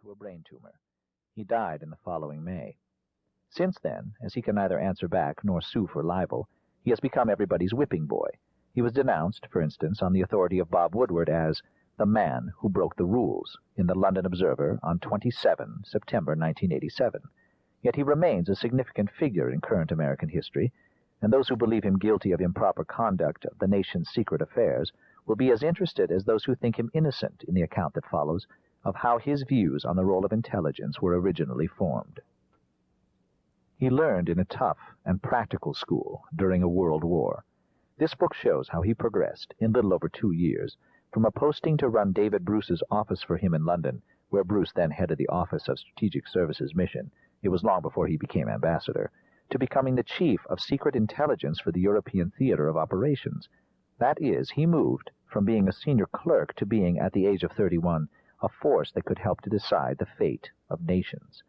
to a brain tumor. He died in the following May. Since then, as he can neither answer back nor sue for libel, he has become everybody's whipping boy. He was denounced, for instance, on the authority of Bob Woodward as the man who broke the rules in the London Observer on 27 September 1987. Yet he remains a significant figure in current American history, and those who believe him guilty of improper conduct of the nation's secret affairs will be as interested as those who think him innocent in the account that follows of how his views on the role of intelligence were originally formed. He learned in a tough and practical school during a world war. This book shows how he progressed, in little over 2 years, from a posting to run David Bruce's office for him in London, where Bruce then headed the Office of Strategic Services Mission. It was long before he became ambassador, to becoming the chief of secret intelligence for the European Theater of Operations. That is, he moved from being a senior clerk to being, at the age of 31, a force that could help to decide the fate of nations.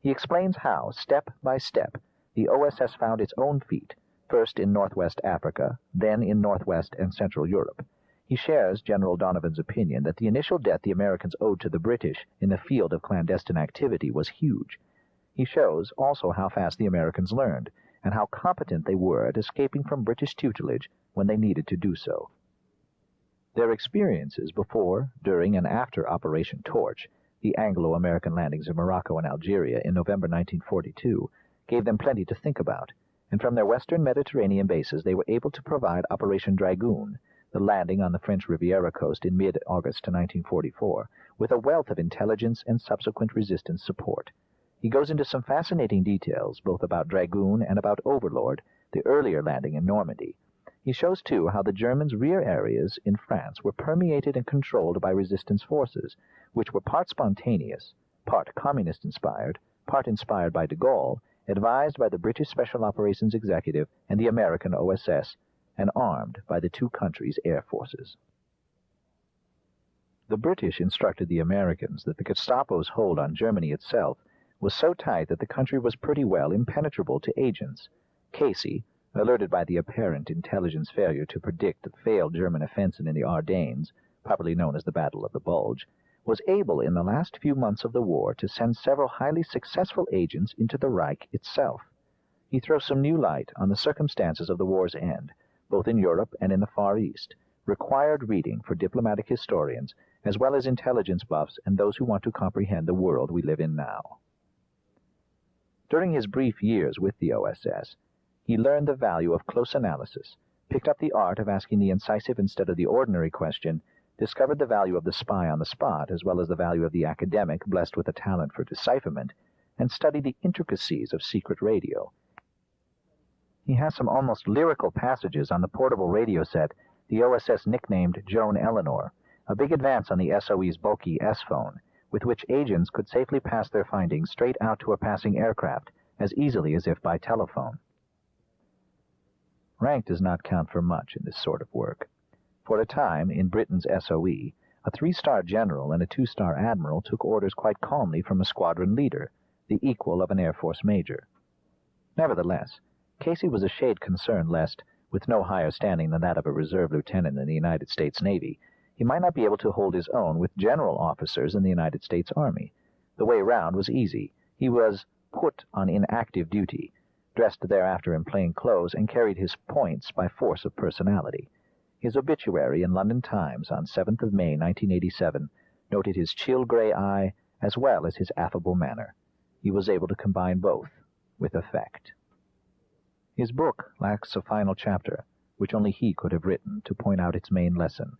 He explains how, step by step, the OSS found its own feet, first in Northwest Africa, then in Northwest and Central Europe. He shares General Donovan's opinion that the initial debt the Americans owed to the British in the field of clandestine activity was huge. He shows also how fast the Americans learned, and how competent they were at escaping from British tutelage when they needed to do so. Their experiences before, during, and after Operation Torch, the Anglo-American landings in Morocco and Algeria in November 1942, gave them plenty to think about, and from their western Mediterranean bases they were able to provide Operation Dragoon, the landing on the French Riviera coast in mid-August 1944, with a wealth of intelligence and subsequent resistance support. He goes into some fascinating details, both about Dragoon and about Overlord, the earlier landing in Normandy. He shows, too, how the Germans' rear areas in France were permeated and controlled by resistance forces, which were part spontaneous, part communist-inspired, part inspired by de Gaulle, advised by the British Special Operations Executive and the American OSS, and armed by the two countries' air forces. The British instructed the Americans that the Gestapo's hold on Germany itself was so tight that the country was pretty well impenetrable to agents. Casey, alerted by the apparent intelligence failure to predict the failed German offensive in the Ardennes, properly known as the Battle of the Bulge, was able in the last few months of the war to send several highly successful agents into the Reich itself. He throws some new light on the circumstances of the war's end, both in Europe and in the Far East, required reading for diplomatic historians, as well as intelligence buffs and those who want to comprehend the world we live in now. During his brief years with the OSS, he learned the value of close analysis, picked up the art of asking the incisive instead of the ordinary question, discovered the value of the spy on the spot, as well as the value of the academic blessed with a talent for decipherment, and studied the intricacies of secret radio. He has some almost lyrical passages on the portable radio set the OSS nicknamed Joan Eleanor, a big advance on the SOE's bulky S-phone, with which agents could safely pass their findings straight out to a passing aircraft, as easily as if by telephone. Rank does not count for much in this sort of work. For a time, in Britain's SOE, a 3-star general and a 2-star admiral took orders quite calmly from a squadron leader, the equal of an Air Force major. Nevertheless, Casey was a shade concerned lest, with no higher standing than that of a reserve lieutenant in the United States Navy, he might not be able to hold his own with general officers in the United States Army. The way round was easy. He was put on inactive duty, dressed thereafter in plain clothes, and carried his points by force of personality. His obituary in London Times on 7th of May, 1987, noted his chill gray eye as well as his affable manner. He was able to combine both with effect. His book lacks a final chapter, which only he could have written, to point out its main lesson.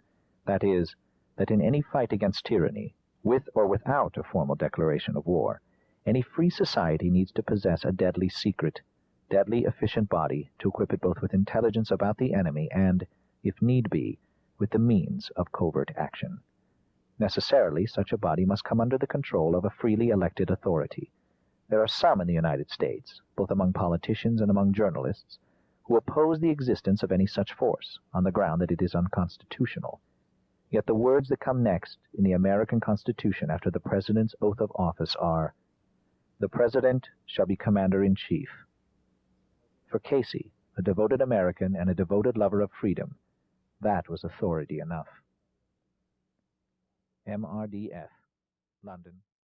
That is, that in any fight against tyranny, with or without a formal declaration of war, any free society needs to possess a deadly secret, deadly efficient body to equip it both with intelligence about the enemy and, if need be, with the means of covert action. Necessarily, such a body must come under the control of a freely elected authority. There are some in the United States, both among politicians and among journalists, who oppose the existence of any such force, on the ground that it is unconstitutional. Yet the words that come next in the American Constitution after the President's oath of office are, "The President shall be Commander-in-Chief." For Casey, a devoted American and a devoted lover of freedom, that was authority enough. MRDF, London,